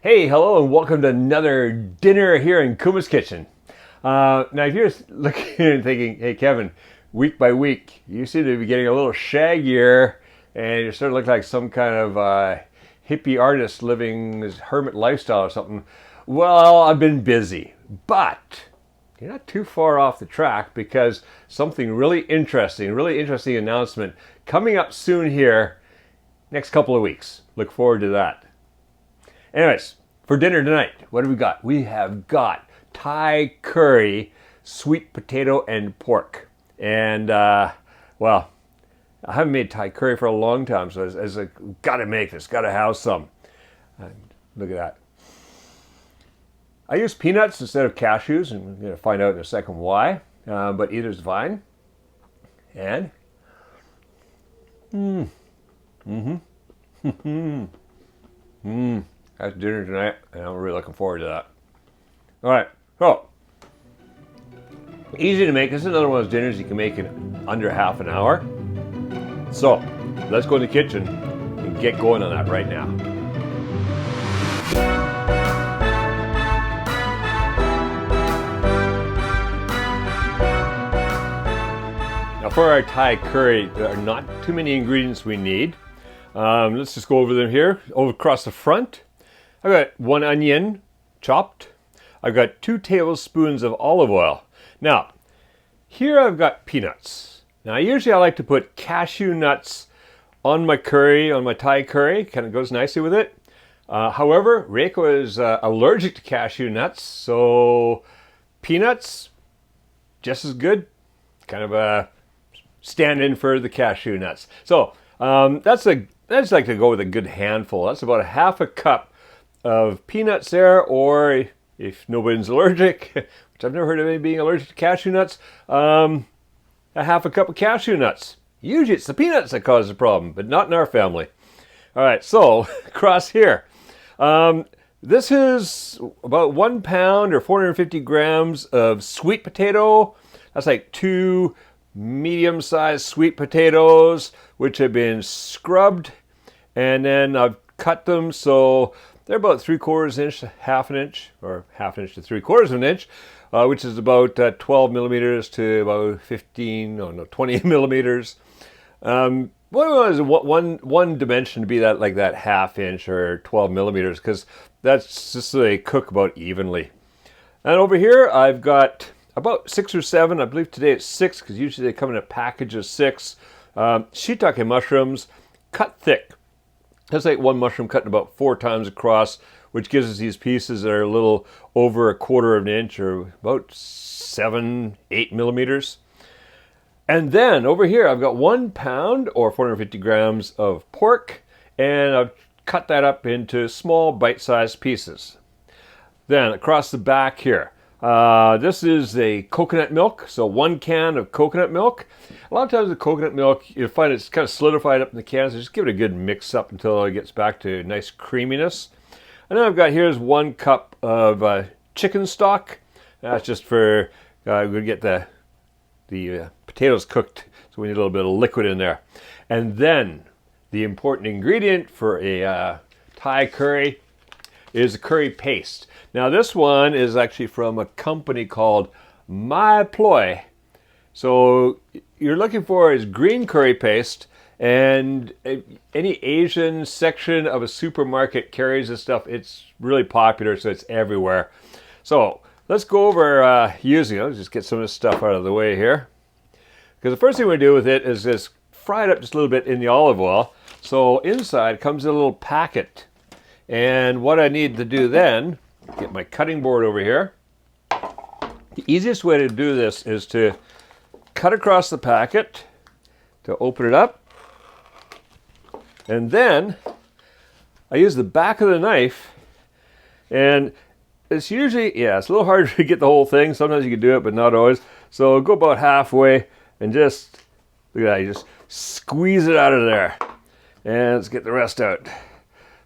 Hey, hello, and welcome to another dinner here in Kuma's kitchen. Now, if you're looking and thinking, hey, Kevin, week by week, you seem to be getting a little shaggier, and you're starting to look like some kind of hippie artist living this hermit lifestyle or something. Well, I've been busy, but you're not too far off the track because something really interesting announcement coming up soon here, next couple of weeks. Look forward to that. Anyways, for dinner tonight, what have we got? We have got Thai curry, sweet potato, and pork. And, well, I haven't made Thai curry for a long time, so I was like, gotta make this, gotta have some. Look at that. I use peanuts instead of cashews, and we're going to find out in a second why, but either's fine. And, that's dinner tonight, and I'm really looking forward to that. All right, so easy to make. This is another one of those dinners you can make in under half an hour. So let's go in the kitchen and get going on that right now. Now for our Thai curry, there are not too many ingredients we need. Let's just go over them here. Over across the front, I've got 1 onion chopped. I've got 2 tablespoons of olive oil. Now, here I've got peanuts. Now, usually I like to put cashew nuts on my curry, on my Thai curry. Kind of goes nicely with it. However, Reiko is allergic to cashew nuts, so peanuts, just as good. Kind of a stand-in for the cashew nuts. So, I just like to go with a good handful. That's about a half a cup of peanuts there, or if nobody's allergic, which I've never heard of anybody being allergic to cashew nuts, a half a cup of cashew nuts. Usually it's the peanuts that cause the problem, but not in our family. All right, so across here. This is about 1 pound or 450 grams of sweet potato. That's like 2 medium-sized sweet potatoes, which have been scrubbed, and then I've cut them so they're about 3/4 inch to half an inch, or half an inch to 3/4 of an inch, which is about 12 millimeters to about 20 millimeters. What was one dimension to be that like that half inch or 12 millimeters, because that's just so they cook about evenly. And over here I've got about 6 or 7. I believe today it's 6 because usually they come in a package of 6. Shiitake mushrooms cut thick. That's like one mushroom cut about 4 times across, which gives us these pieces that are a little over 1/4 of an inch, or about 7-8 millimeters. And then over here I've got 1 pound or 450 grams of pork, and I've cut that up into small bite-sized pieces. Then across the back here, this is a coconut milk, so 1 can of coconut milk. A lot of times the coconut milk, you'll find it's kind of solidified up in the can, so just give it a good mix up until it gets back to nice creaminess. And then I've got here's 1 cup of chicken stock. That's just for, we're going to get the potatoes cooked, so we need a little bit of liquid in there. And then the important ingredient for a Thai curry is a curry paste. Now this one is actually from a company called My Ploy. So you're looking for is green curry paste, and any Asian section of a supermarket carries this stuff. It's really popular, so it's everywhere. So let's go over using it. Let's just get some of this stuff out of the way here. Because the first thing we do with it is just fry it up just a little bit in the olive oil. So inside comes a little packet. And what I need to do then, get my cutting board over here. The easiest way to do this is to cut across the packet, to open it up. And then I use the back of the knife, and it's usually, it's a little harder to get the whole thing. Sometimes you can do it, but not always. So go about halfway and just, look at that, you just squeeze it out of there. And let's get the rest out.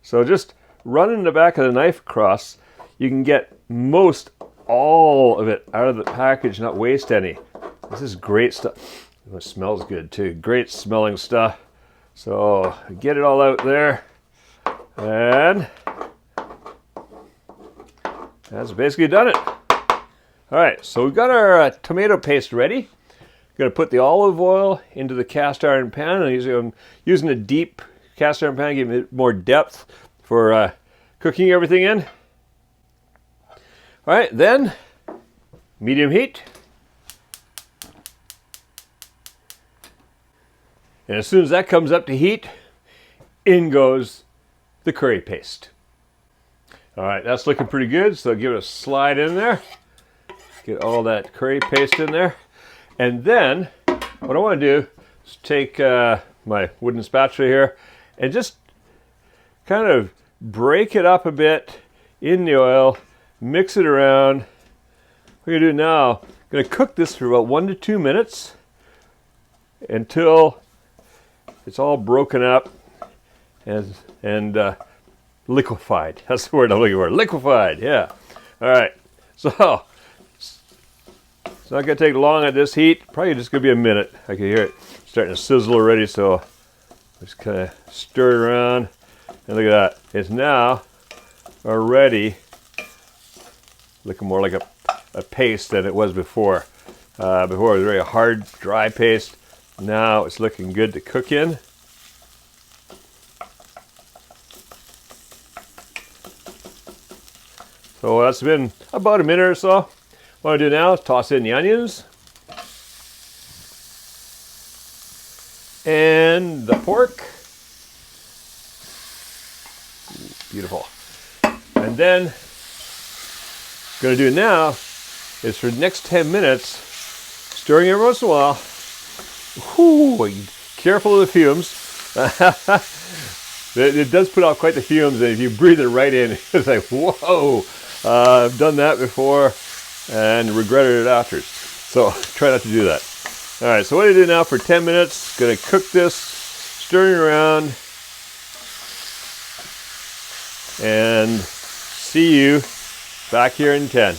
So just running the back of the knife across, you can get most all of it out of the package, not waste any. This is great stuff. It smells good too. Great smelling stuff. So get it all out there, and That's basically done it. All right, so we've got our tomato paste ready. Going to put the olive oil into the cast iron pan. I'm using a deep cast iron pan, giving it more depth for cooking everything in. All right, then medium heat. And as soon as that comes up to heat, in goes the curry paste. All right, that's looking pretty good, so give it a slide in there. Get all that curry paste in there. And then what I want to do is take my wooden spatula here and just kind of break it up a bit in the oil, mix it around. What we're going to do now, I'm going to cook this for about 1 to 2 minutes until it's all broken up and liquefied. That's the word I'm looking for. Liquefied, yeah. All right, so it's not going to take long at this heat. Probably just going to be a minute. I can hear it starting to sizzle already, so just kind of stir it around. And look at that. It's now already looking more like a paste than it was before. Before it was a very hard, dry paste. Now it's looking good to cook in. So that's been about a minute or so. What I do now is toss in the onions and the pork. Beautiful. And then what I'm going to do now is for the next 10 minutes, stirring every once in a while. Whew, careful of the fumes. It does put out quite the fumes, and if you breathe it right in, it's like, whoa. I've done that before and regretted it after. So try not to do that. All right, so what I do now for 10 minutes, gonna cook this, stirring around, and see you back here in 10.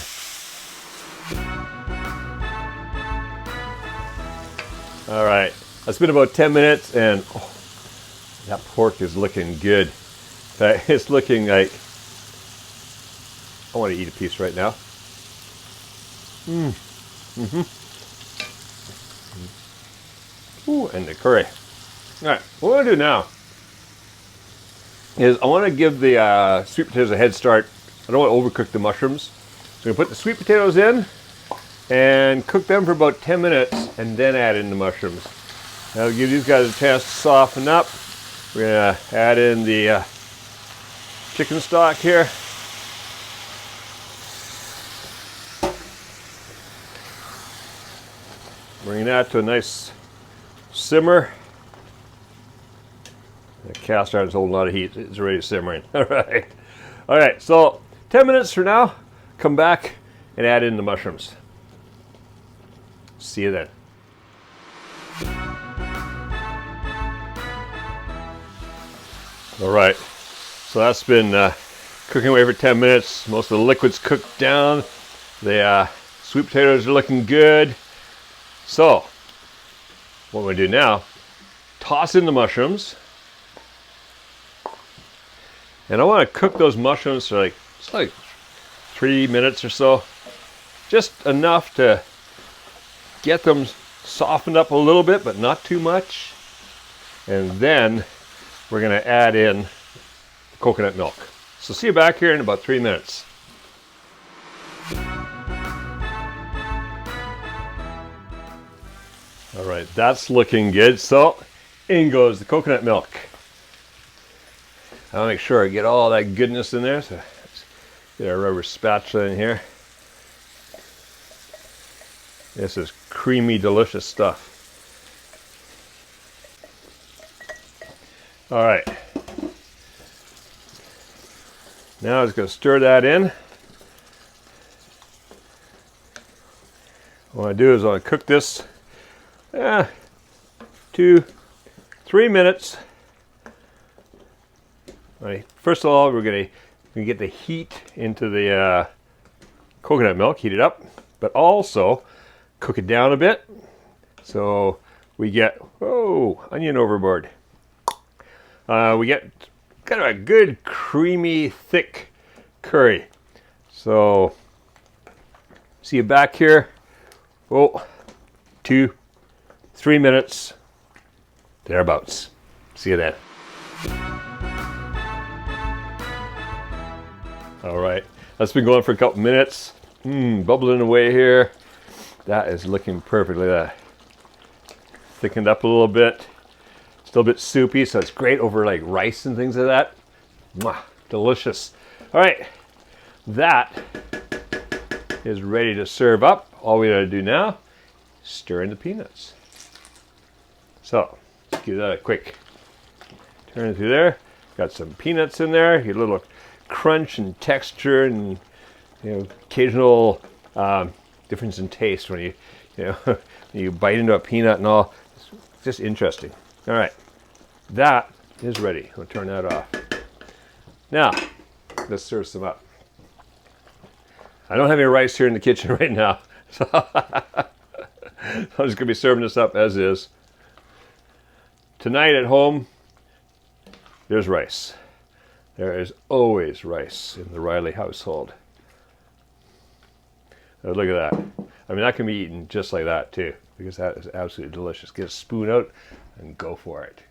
All right, it's been about 10 minutes, and oh, that pork is looking good. It's looking like I want to eat a piece right now. Ooh, and the curry. All right, what I want to do now is I want to give the sweet potatoes a head start. I don't want to overcook the mushrooms. So I'm going to put the sweet potatoes in and cook them for about 10 minutes and then add in the mushrooms. That'll give these guys a chance to soften up. We're going to add in the chicken stock here. Bring that to a nice simmer. The cast iron's holding a lot of heat. It's already simmering. All right. So 10 minutes from now, come back and add in the mushrooms. See you then. All right. So that's been cooking away for 10 minutes. Most of the liquid's cooked down. The sweet potatoes are looking good. So, what we do now, toss in the mushrooms. And I want to cook those mushrooms for like 3 minutes or so. Just enough to get them softened up a little bit, but not too much. And then we're going to add in the coconut milk. So see you back here in about 3 minutes. All right, that's looking good. So in goes the coconut milk. I'll make sure I get all that goodness in there. So let's get our rubber spatula in here. This is creamy, delicious stuff. All right. Now I'm just going to stir that in. What I do is I cook this 2-3 minutes. All right. First of all, we're going to get the heat into the coconut milk, heat it up, but also cook it down a bit so we get, onion overboard. We get kind of a good creamy, thick curry. So, see you back here. Oh, 2, 3 minutes, thereabouts. See you then. All right, that's been going for a couple minutes. Bubbling away here. That is looking perfect. Look at that. Thickened up a little bit. Still a bit soupy, so it's great over like rice and things like that. Mwah, delicious. All right, that is ready to serve up. All we gotta do now, stir in the peanuts. So, give that a quick turn through there. Got some peanuts in there. Get a little crunch and texture, and occasional difference in taste when when you bite into a peanut and all. It's just interesting. All right, that is ready. I'll turn that off. Now, let's serve some up. I don't have any rice here in the kitchen right now, so I'm just gonna be serving this up as is. Tonight at home, there's rice. There is always rice in the Riley household. Oh, look at that. I mean, that can be eaten just like that too, because that is absolutely delicious. Get a spoon out and go for it.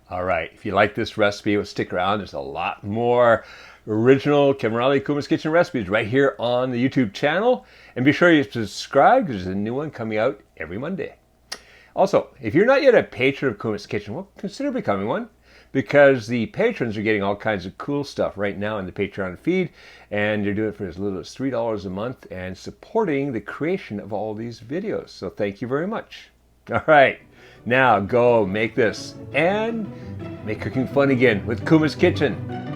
All right, if you like this recipe, stick around. There's a lot more original Kevin Riley Kuma's Kitchen recipes right here on the YouTube channel. And be sure you subscribe, because there's a new one coming out every Monday. Also, if you're not yet a patron of Kuma's Kitchen, well, consider becoming one, because the patrons are getting all kinds of cool stuff right now in the Patreon feed, and they're doing it for as little as $3 a month and supporting the creation of all these videos. So thank you very much. All right, now go make this and make cooking fun again with Kuma's Kitchen.